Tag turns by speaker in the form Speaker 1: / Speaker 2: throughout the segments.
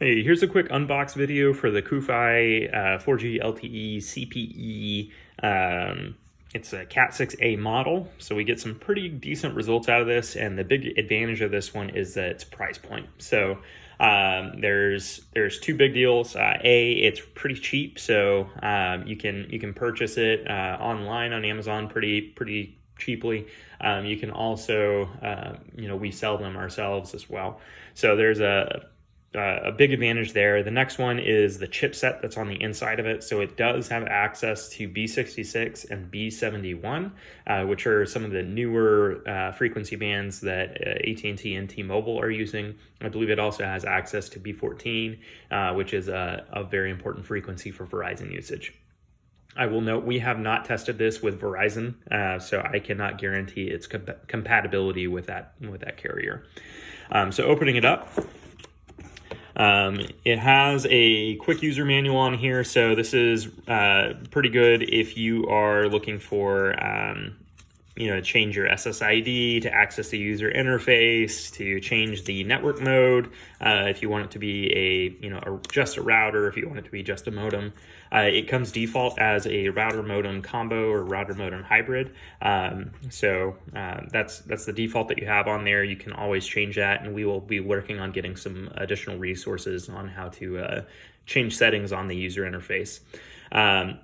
Speaker 1: Hey, here's a quick unbox video for the KuWfi 4G LTE CPE. It's a Cat 6A model, so we get some pretty decent results out of this, and the big advantage of this one is that it's price point. So there's two big deals. It's pretty cheap, so you can purchase it online on Amazon pretty cheaply. You can also we sell them ourselves as well. So there's a big advantage there. The next one is the chipset that's on the inside of it. So it does have access to B66 and B71, which are some of the newer frequency bands that AT&T and T-Mobile are using. I believe it also has access to B14, which is a very important frequency for Verizon usage. I will note we have not tested this with Verizon, so I cannot guarantee its compatibility with that carrier. So opening it up, it has a quick user manual on here, so this is pretty good if you are looking for to change your SSID, to access the user interface, to change the network mode, if you want it to be just a router, if you want it to be just a modem. It comes default as a router modem combo or router modem hybrid. So that's the default that you have on there. You can always change that, and we will be working on getting some additional resources on how to change settings on the user interface.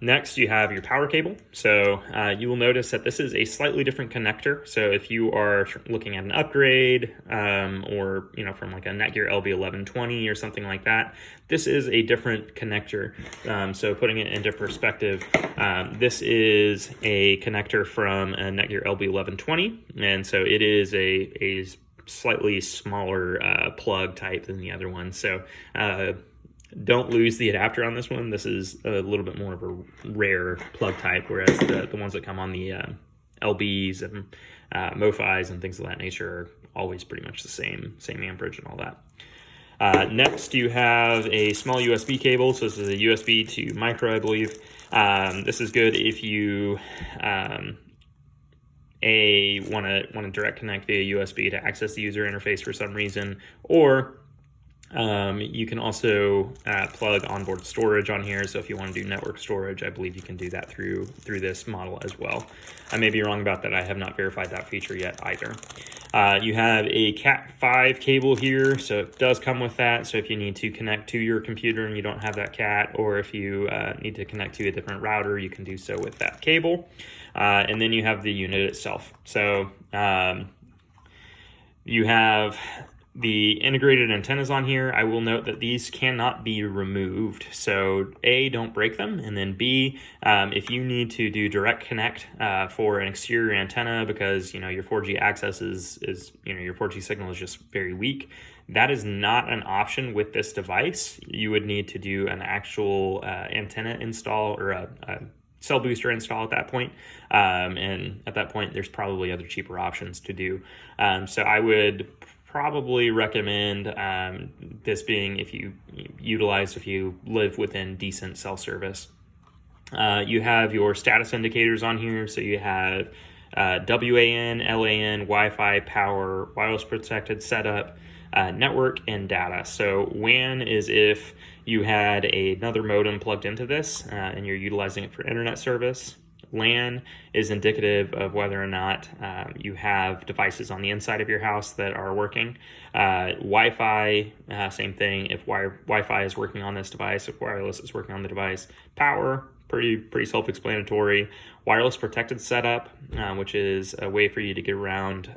Speaker 1: Next, you have your power cable. So you will notice that this is a slightly different connector. So if you are looking at an upgrade or from like a Netgear LB1120 or something like that, this is a different connector. So putting it into perspective, this is a connector from a Netgear LB1120, and so it is a slightly smaller plug type than the other one. So don't lose the adapter on this one. This is a little bit more of a rare plug type, whereas the ones that come on the LBs and MoFis and things of that nature are always pretty much the same amperage and all that. Next, you have a small USB cable. So this is a USB to micro, I believe. This is good if you want to direct connect via USB to access the user interface for some reason, or you can also plug onboard storage on here. So if you want to do network storage, I believe you can do that through this model as well. I may be wrong about that. I have not verified that feature yet either. You have a Cat 5 cable here, so it does come with that. So if you need to connect to your computer and you don't have that Cat, or if you need to connect to a different router, you can do so with that cable. And then you have the unit itself. So you have the integrated antennas on here. I will note that these cannot be removed. So A, don't break them, and then B, if you need to do direct connect for an exterior antenna because your 4G access is your 4G signal is just very weak, that is not an option with this device. You would need to do an actual antenna install or a cell booster install at that point. And at that point, there's probably other cheaper options to do. So I would probably recommend this being if you live within decent cell service. You have your status indicators on here. So you have WAN, LAN, Wi-Fi, power, wireless protected setup, network, and data. So WAN is if you had another modem plugged into this and you're utilizing it for internet service. LAN is indicative of whether or not you have devices on the inside of your house that are working. Wi-Fi, same thing. If Wi-Fi is working on this device, if wireless is working on the device. Power, pretty self-explanatory. Wireless protected setup, which is a way for you to get around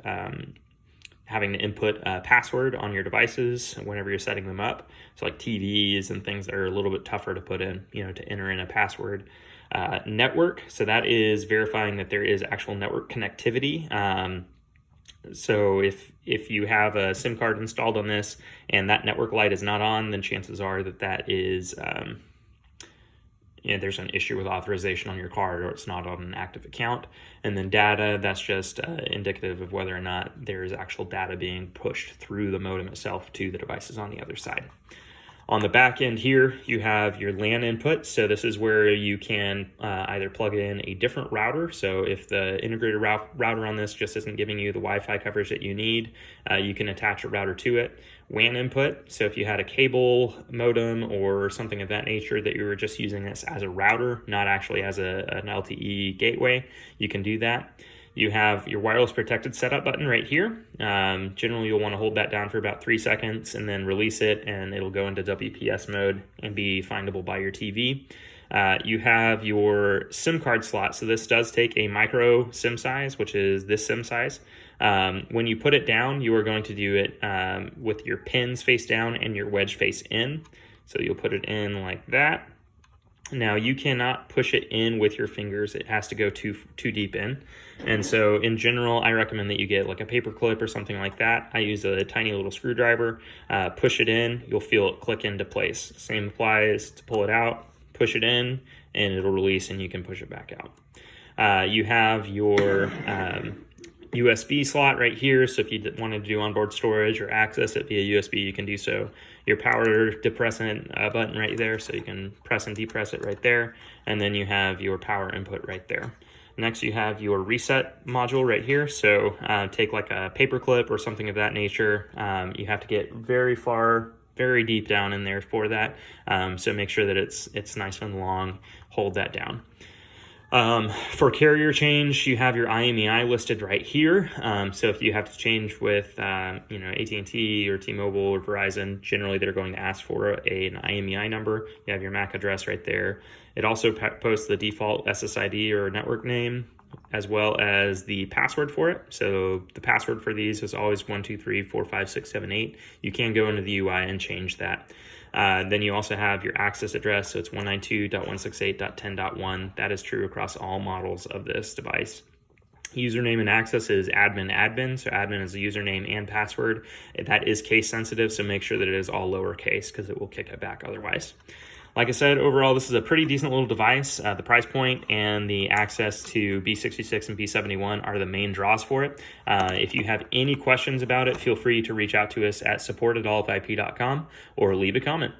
Speaker 1: having to input a password on your devices whenever you're setting them up. So like TVs and things that are a little bit tougher to put in, to enter in a password. Network, so that is verifying that there is actual network connectivity. So if you have a SIM card installed on this and that network light is not on, then chances are that is there's an issue with authorization on your card, or it's not on an active account. And then data, that's just indicative of whether or not there is actual data being pushed through the modem itself to the devices on the other side. On the back end here, you have your LAN input. So this is where you can either plug in a different router. So if the integrated router on this just isn't giving you the Wi-Fi coverage that you need, you can attach a router to it. WAN input. So if you had a cable modem or something of that nature that you were just using this as a router, not actually as an LTE gateway, you can do that. You have your wireless protected setup button right here. Generally, you'll want to hold that down for about 3 seconds and then release it, and it'll go into WPS mode and be findable by your TV. You have your SIM card slot. So this does take a micro SIM size, which is this SIM size. When you put it down, you are going to do it with your pins face down and your wedge face in. So you'll put it in like that. Now you cannot push it in with your fingers. It has to go too deep in. And so in general, I recommend that you get like a paper clip or something like that. I use a tiny little screwdriver, push it in, you'll feel it click into place. Same applies to pull it out, push it in, and it'll release and you can push it back out. You have your USB slot right here. So if you wanted to do onboard storage or access it via USB, you can do so. Your power depressant button right there, so you can press and depress it right there. And then you have your power input right there. Next, you have your reset module right here. So take like a paper clip or something of that nature. You have to get very deep down in there for that. So make sure that it's nice and long. Hold that down. For carrier change, you have your IMEI listed right here. So if you have to change with, AT&T or T-Mobile or Verizon, generally they're going to ask for an IMEI number. You have your MAC address right there. It also posts the default SSID or network name, as well as the password for it. So the password for these is always 1234567 You can go into the UI and change that. Then you also have your access address, so it's 192.168.10.1. That is true across all models of this device. Username and access is admin, so admin is the username and password. That is case sensitive, so make sure that it is all lowercase because it will kick it back otherwise. Like I said, overall, this is a pretty decent little device. The price point and the access to B66 and B71 are the main draws for it. If you have any questions about it, feel free to reach out to us at support@allofip.com or leave a comment.